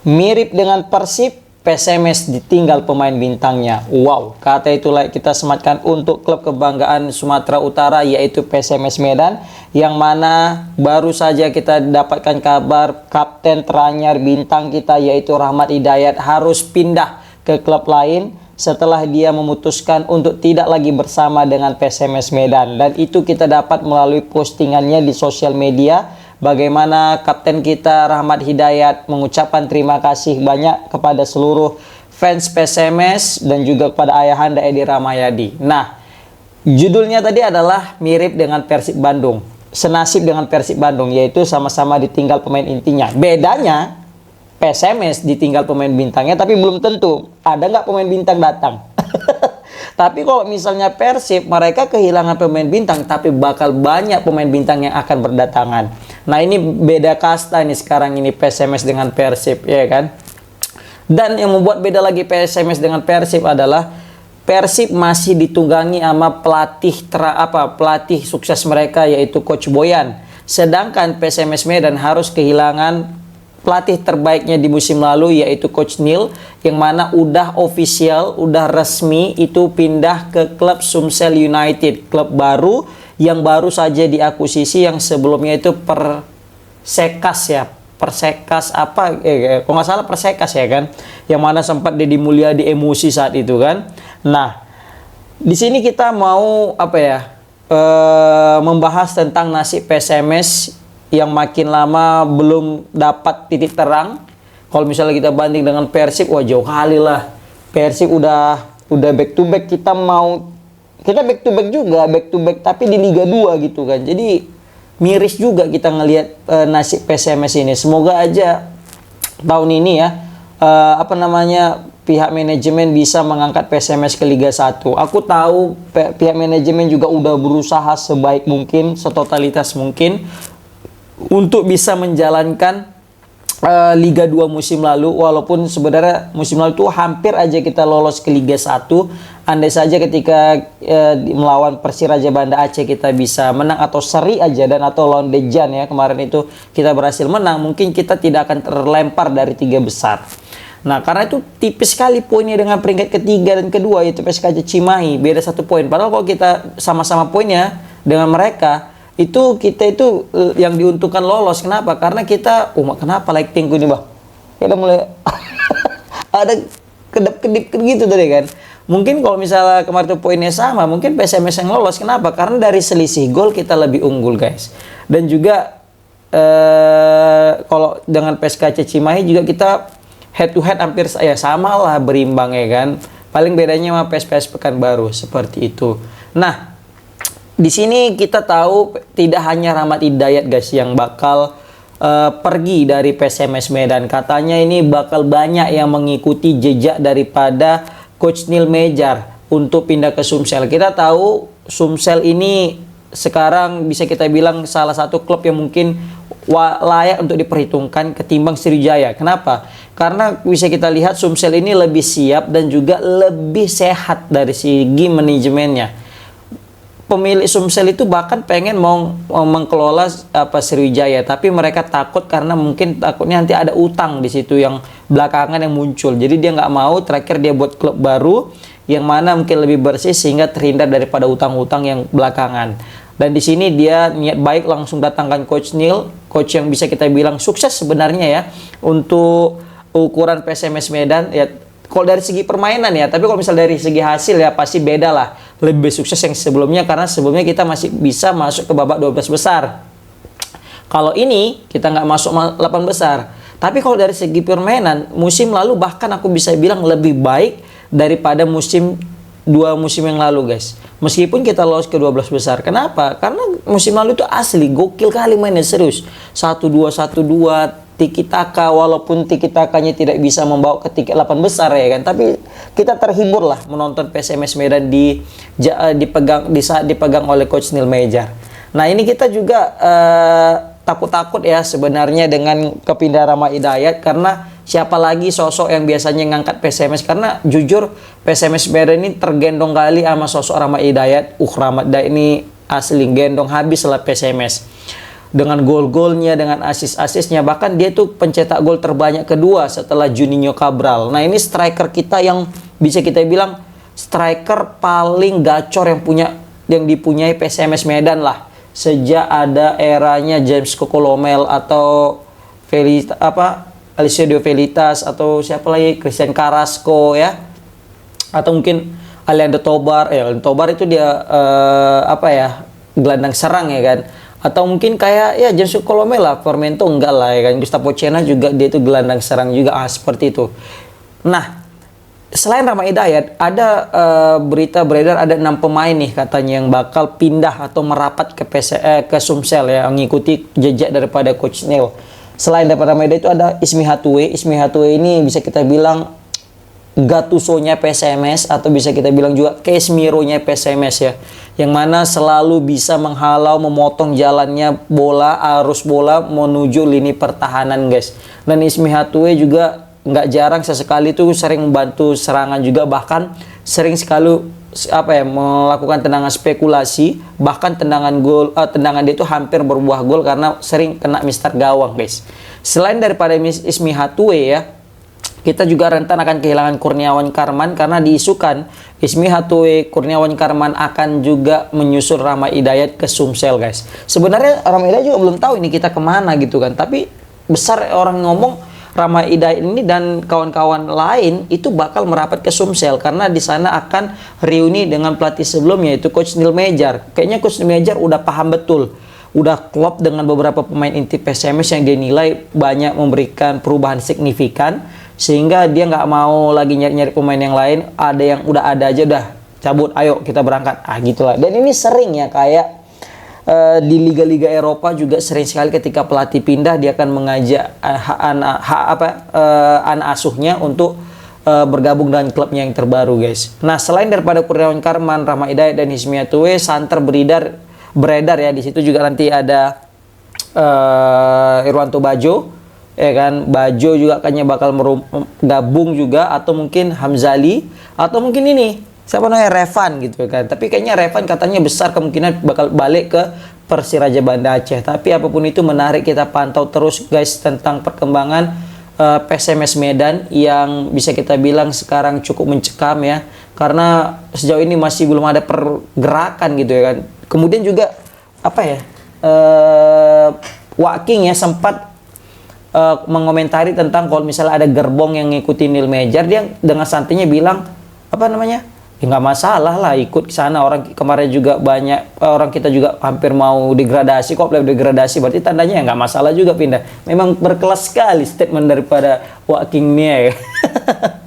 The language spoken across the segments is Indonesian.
Mirip dengan Persib, PSMS ditinggal pemain bintangnya. Wow, kata itu kita sematkan untuk klub kebanggaan Sumatera Utara, yaitu PSMS Medan, yang mana baru saja kita dapatkan kabar kapten teranyar bintang kita yaitu Rahmat Hidayat harus pindah ke klub lain setelah dia memutuskan untuk tidak lagi bersama dengan PSMS Medan. Dan itu kita dapat melalui postingannya di sosial media, bagaimana kapten kita Rahmat Hidayat mengucapkan terima kasih banyak kepada seluruh fans PSMS dan juga kepada ayahanda Edi Rahmayadi. Nah, judulnya tadi adalah mirip dengan Persib Bandung, senasib dengan Persib Bandung, yaitu sama-sama ditinggal pemain intinya. Bedanya PSMS ditinggal pemain bintangnya, tapi belum tentu ada nggak pemain bintang datang. Tapi kalau misalnya Persib, mereka kehilangan pemain bintang, tapi bakal banyak pemain bintang yang akan berdatangan. Nah, ini beda kasta nih sekarang ini PSMS dengan Persib, ya kan? Dan yang membuat beda lagi PSMS dengan Persib adalah Persib masih ditunggangi sama pelatih sukses mereka, yaitu Coach Boyan. Sedangkan PSMS Medan harus kehilangan pelatih terbaiknya di musim lalu, yaitu Coach Neil, yang mana udah official, udah resmi itu pindah ke klub Sumsel United, klub baru yang baru saja diakuisisi, yang sebelumnya itu Persekas ya, Persekas apa, kalau nggak salah Persekas ya kan, yang mana sempat Deddy Mulyadi emosi saat itu kan. Nah, di sini kita mau membahas tentang nasib PSMS yang makin lama belum dapat titik terang. Kalau misalnya kita banding dengan Persib, wah jauh kali lah. Persib udah back to back, kita back to back juga, back to back tapi di Liga 2 gitu kan. Jadi miris juga kita ngelihat nasib PSMS ini. Semoga aja tahun ini ya pihak manajemen bisa mengangkat PSMS ke Liga 1. Aku tahu pihak manajemen juga udah berusaha sebaik mungkin, setotalitas mungkin untuk bisa menjalankan Liga 2 musim lalu, walaupun sebenarnya musim lalu itu hampir aja kita lolos ke Liga 1. Andai saja ketika melawan Persiraja Banda Aceh kita bisa menang atau seri aja, dan atau lawan Dejan ya kemarin itu kita berhasil menang, mungkin kita tidak akan terlempar dari 3 besar. Nah, karena itu tipis sekali poinnya dengan peringkat ketiga dan kedua, yaitu PSKJ Cimahi, beda 1 poin. Padahal kalau kita sama-sama poinnya dengan mereka, itu kita itu yang diuntungkan lolos. Kenapa? Karena kita kenapa lightingku nih bang? Kita mulai ada kedip-kedip gitu tadi kan. Mungkin kalau misalnya kemarin itu poinnya sama, mungkin PSMS yang lolos. Kenapa? Karena dari selisih gol kita lebih unggul guys. Dan juga kalau dengan PSKC Cimahi juga kita head to head hampir sama lah, berimbang ya kan. Paling bedanya sama PSPS Pekanbaru seperti itu. Nah, di sini kita tahu tidak hanya Rahmat Hidayat guys yang bakal pergi dari PSMS Medan. Katanya ini bakal banyak yang mengikuti jejak daripada Coach Neil Mejar untuk pindah ke Sumsel. Kita tahu Sumsel ini sekarang bisa kita bilang salah satu klub yang mungkin layak untuk diperhitungkan ketimbang Sriwijaya. Kenapa? Karena bisa kita lihat Sumsel ini lebih siap dan juga lebih sehat dari segi manajemennya. Pemilik Sumsel itu bahkan pengen mau mengelola Sriwijaya, tapi mereka takut karena mungkin takutnya nanti ada utang di situ yang belakangan yang muncul. Jadi dia nggak mau, terakhir dia buat klub baru yang mana mungkin lebih bersih sehingga terhindar daripada utang-utang yang belakangan. Dan di sini dia niat baik langsung datangkan Coach Neil, coach yang bisa kita bilang sukses sebenarnya ya untuk ukuran PSMS Medan ya. Kalau dari segi permainan ya, tapi kalau misal dari segi hasil ya pasti beda lah. Lebih sukses yang sebelumnya karena sebelumnya kita masih bisa masuk ke babak 12 besar. Kalau ini kita nggak masuk 8 besar. Tapi kalau dari segi permainan, musim lalu bahkan aku bisa bilang lebih baik daripada musim 2 musim yang lalu guys. Meskipun kita lolos ke 12 besar. Kenapa? Karena musim lalu itu asli gokil kali mainnya, serius. 1-2, 1-2 tiki taka, walaupun tiki takanya tidak bisa membawa ke tiket 8 besar ya kan, tapi kita terhibur lah menonton PSMS Medan di saat dipegang oleh Coach Neil Mejar. Nah, ini kita juga takut-takut ya sebenarnya dengan kepindahan Rahmat Hidayat, karena siapa lagi sosok yang biasanya ngangkat PSMS, karena jujur PSMS Medan ini tergendong kali sama sosok Rahmat Hidayat. Rahmat Hidayat ini asli gendong habis lah PSMS. dengan gol-golnya, dengan asis-asisnya, bahkan dia tuh pencetak gol terbanyak kedua setelah Juninho Cabral. Nah, ini striker kita yang bisa kita bilang striker paling gacor yang dipunyai PSMS Medan lah. Sejak ada eranya James Kokolomel atau Alessio Felitas atau siapa lagi, Christian Carrasco ya. Atau mungkin Leandro Tobar. Tobar itu dia gelandang serang ya kan. Atau mungkin kayak ya James Colomel lah, Formento enggak lah ya kan. Gustavo Cena juga dia itu gelandang serang juga, seperti itu. Nah, selain Rama Hidayat, ada berita beredar ada 6 pemain nih katanya yang bakal pindah atau merapat ke Sumsel ya, mengikuti jejak daripada Coach Neil. Selain daripada Rama Hidayat itu ada Ismi Hatue. Ismi Hatue ini bisa kita bilang Gattuso-nya PSMS atau bisa kita bilang juga Casemiro-nya PSMS ya. Yang mana selalu bisa menghalau, memotong jalannya bola, arus bola menuju lini pertahanan guys. Dan Ismi Hatue juga nggak jarang sesekali tuh sering membantu serangan juga, bahkan sering sekali melakukan tendangan spekulasi, bahkan tendangan dia itu hampir berbuah gol karena sering kena mistar gawang guys. Selain daripada Ismi Hatue ya, kita juga rentan akan kehilangan Kurniawan Karman karena diisukan Ismi Hatue, Kurniawan Karman akan juga menyusul Rama Hidayat ke Sumsel guys. Sebenarnya Rama Hidayat juga belum tahu ini kita kemana gitu kan, tapi besar orang ngomong Rama Hidayat ini dan kawan-kawan lain itu bakal merapat ke Sumsel karena di sana akan reuni dengan pelatih sebelumnya yaitu Coach Neil Mejar. Kayaknya Coach Neil Mejar udah paham betul, udah klop dengan beberapa pemain inti PSMS yang dinilai banyak memberikan perubahan signifikan, sehingga dia nggak mau lagi nyari-nyari pemain yang lain. Ada yang udah ada aja, udah cabut, ayo kita berangkat, gitulah. Dan ini sering ya, kayak di liga-liga Eropa juga sering sekali ketika pelatih pindah dia akan mengajak anak asuhnya untuk bergabung dengan klubnya yang terbaru guys. Nah, selain daripada Kurniawan Karman, Rama Hidayat dan Ismi Hatue, santer beredar ya, di situ juga nanti ada Irwanto Bajo ya kan. Bajo juga kayaknya bakal gabung juga, atau mungkin Hamzali, atau mungkin ini siapa namanya, Revan gitu kan. Tapi kayaknya Revan katanya besar kemungkinan bakal balik ke Persiraja Banda Aceh. Tapi apapun itu menarik kita pantau terus guys tentang perkembangan PSMS Medan yang bisa kita bilang sekarang cukup mencekam ya, karena sejauh ini masih belum ada pergerakan gitu ya kan. Kemudian juga Waking ya sempat mengomentari tentang kalau misalnya ada gerbong yang ngikutin Neil Mejar, dia dengan santainya bilang ya nggak masalah lah ikut ke sana. Orang kemarin juga banyak orang kita juga hampir mau degradasi, kok degradasi, berarti tandanya ya nggak masalah juga pindah. Memang berkelas sekali statement daripada Waking Nia ya.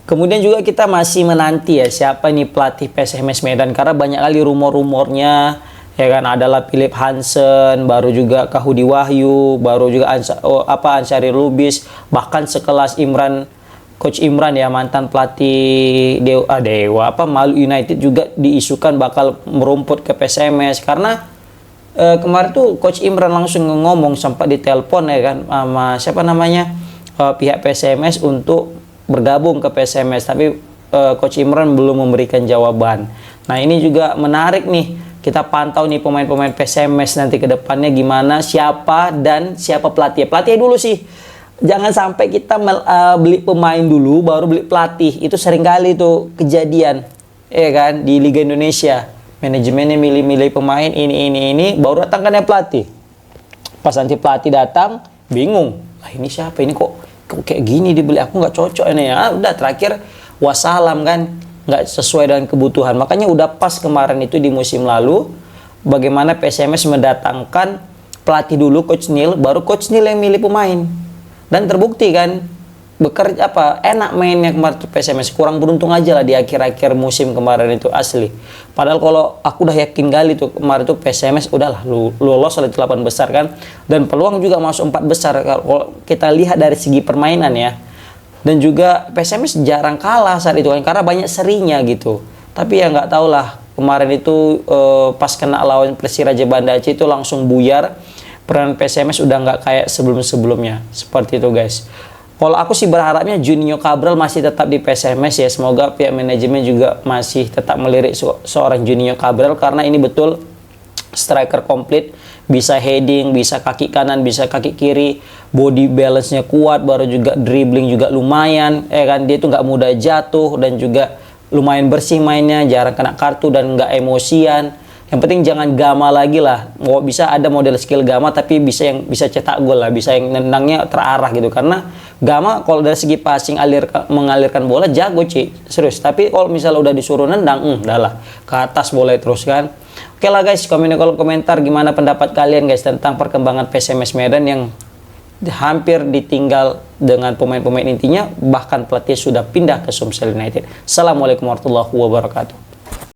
Kemudian juga kita masih menanti ya siapa nih pelatih PSMS Medan, karena banyak kali rumor-rumornya ya kan. Adalah Philip Hansen, baru juga Kahudi Wahyu, baru juga Ansari Lubis, bahkan sekelas Coach Imran ya, mantan pelatih Malu United juga diisukan bakal merumput ke PSMS. Karena kemarin tuh Coach Imran langsung ngomong, sempat ditelepon ya kan sama pihak PSMS untuk bergabung ke PSMS, tapi Coach Imran belum memberikan jawaban. Nah, ini juga menarik nih. Kita pantau nih pemain-pemain PSMS nanti ke depannya gimana, siapa pelatih. Pelatih dulu sih. Jangan sampai kita beli pemain dulu baru beli pelatih. Itu seringkali tuh kejadian. Ya kan, di Liga Indonesia. Manajemennya milih-milih pemain ini baru datangkan pelatih. Pas nanti pelatih datang, bingung. Ini siapa? Ini kok kayak gini dibeli, aku nggak cocok ini ya. Udah terakhir wassalam kan. Nggak sesuai dengan kebutuhan. Makanya udah pas kemarin itu di musim lalu bagaimana PSMS mendatangkan pelatih dulu, Coach Neil, baru Coach Neil yang milih pemain. Dan terbukti kan enak mainnya kemarin tuh PSMS. Kurang beruntung aja lah di akhir-akhir musim kemarin itu, asli. Padahal kalau aku udah yakin kali tuh kemarin tuh PSMS udahlah lolos oleh 8 besar kan, dan peluang juga masuk 4 besar kalau kita lihat dari segi permainan ya. Dan juga PSMS jarang kalah saat itu kan, karena banyak serinya gitu. Tapi ya nggak tahu lah, kemarin itu pas kena lawan Persiraja Banda Aceh itu langsung buyar. Peran PSMS udah nggak kayak sebelum-sebelumnya. Seperti itu guys. Kalau aku sih berharapnya Juninho Cabral masih tetap di PSMS ya. Semoga pihak manajemen juga masih tetap melirik seorang Juninho Cabral, karena ini betul striker komplit bisa heading, bisa kaki kanan, bisa kaki kiri, body balance-nya kuat, baru juga dribbling juga lumayan, kan dia tuh nggak mudah jatuh dan juga lumayan bersih mainnya, jarang kena kartu dan nggak emosian. Yang penting jangan Gama lagi lah. Mau bisa ada model skill Gama tapi bisa yang bisa cetak gol lah, bisa yang nendangnya terarah gitu. Karena Gama kalau dari segi passing mengalirkan bola jago, serius. Tapi kalau misalnya udah disuruh nendang, udahlah ke atas bola terus kan. Oke lah guys, komen di kolom komentar gimana pendapat kalian guys tentang perkembangan PSMS Medan yang hampir ditinggal dengan pemain-pemain intinya, bahkan pelatih sudah pindah ke Sumsel United. Assalamualaikum warahmatullahi wabarakatuh.